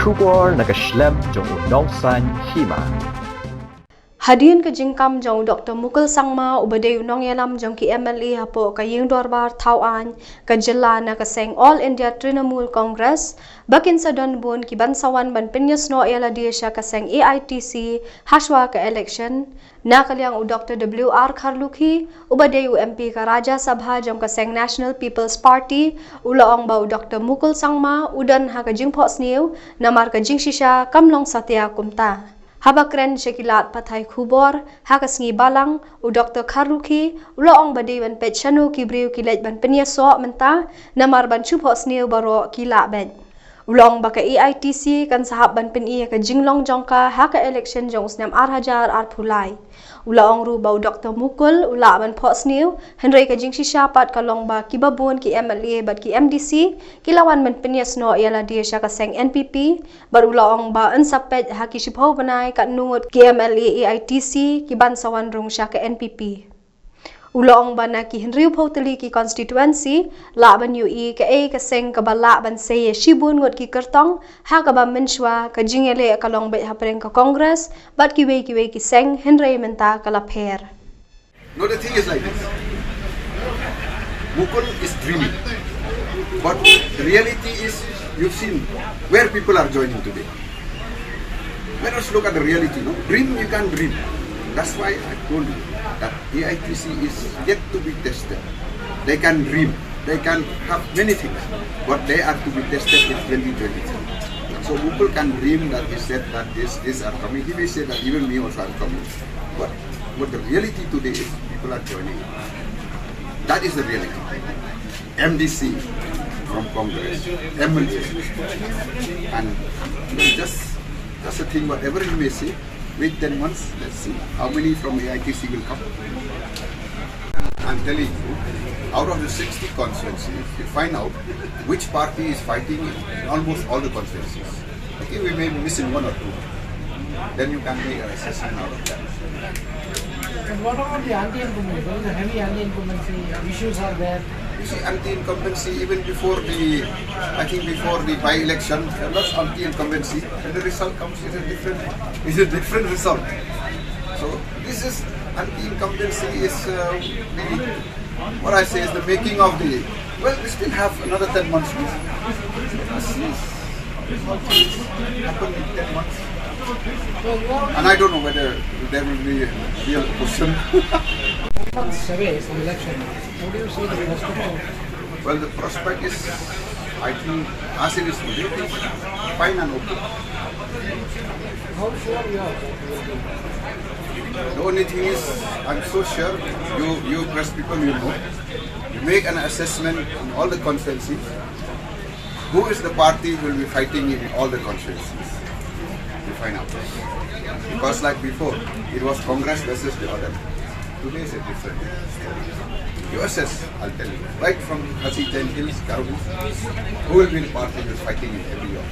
Kubor nakaslem jong unongsan Hima. Hadian ke jingkam jong Dr. Mukul sangma ubade unong yalam jong ki MLA hapo ka ying dorbar tauan ka jilla na kaseng All India Trinamool Congress bakin sa donbon ki bansawan ban Pynïasoh yala dia siya kaseng AITC haswa ka election na kalyang u Dr. WR Kharlukhi ubade UMP ka Raja Sabha jong kaseng National People's Party ulaong ba u Dr. Mukul sangma udan ha ka Jingphohsniew na mar ka jingshisha kamlong satya kumta. Habakren syekilat pathai khubor hakasngi balang u Dr. Kharlukhi ulaong badiwan Peit Shano ki Briew ki Leit ban Pynïasoh Mynta namar ban Jingphohsniew baro kila ben ulong baka AITC kan sahab ban Pynïasoh ka jinglong jongka haka election jong usnam arhajar arphulai ulaong ru bau Dr. Mukul ula ban Pynïasoh henry ka jingshisha pat kalong ba kibabun ki MLA bat ki MDC kilawan ban Pynïasoh yala dia sya kaseng NPP bar ulaong ba ansapet haki shipho banai kat nungut ki MLA AITC ki bansawan rung sya ka NPP ulaong ba na ki henry photeli ki constituency la ban UI ka kaseng ka bala ban seye shibun ngut ki kertong ha ka ba menshwa ka jingele kalong bet hapreng ka congress bat ki wei ki seng henry Mynta kala pher. No, the thing is like this. Mukul is dreaming, but the reality is you've seen where people are joining today. Let us look at the reality. No, dream you can dream. That's why I told you that AITC is yet to be tested. They can dream, they can have many things, but they are to be tested in 2023. So Mukul can dream that he said that this are coming. He may say that even me also are coming. But the reality today is people are joining. That is the reality. MDC from Congress, MLA, and just a thing. Whatever you may say. Wait 10 months, let's see how many from AITC will come. I'm telling you, out of the 60 constituencies, you find out which party is fighting in almost all the constituencies. Okay, we may be missing one or two. Then you can make an assessment out of that. And what about the anti-incumbency? The heavy anti-incumbency issues are there. You see, anti-incumbency even before the by-election, there was anti-incumbency, and the result comes is a different result. So this is anti-incumbency is what I say is the making of the. Well, we still have another 10 months. Let's see how things happen in 10 months. And I don't know whether there will be a real question. Survey from election. How do you see the prospect? Well, the prospect is, I think, as it is today, it is fine and okay. How sure you are that you will be? The only thing is, I'm so sure, you press people, you know, you make an assessment in all the constituencies. Who is the party who will be fighting in all the constituencies? You find out. Because like before, it was Congress versus the other. Today is a different story. You assess, I'll tell you. Right from Hasi Hills, Karbu, who will be the party who is fighting in every year.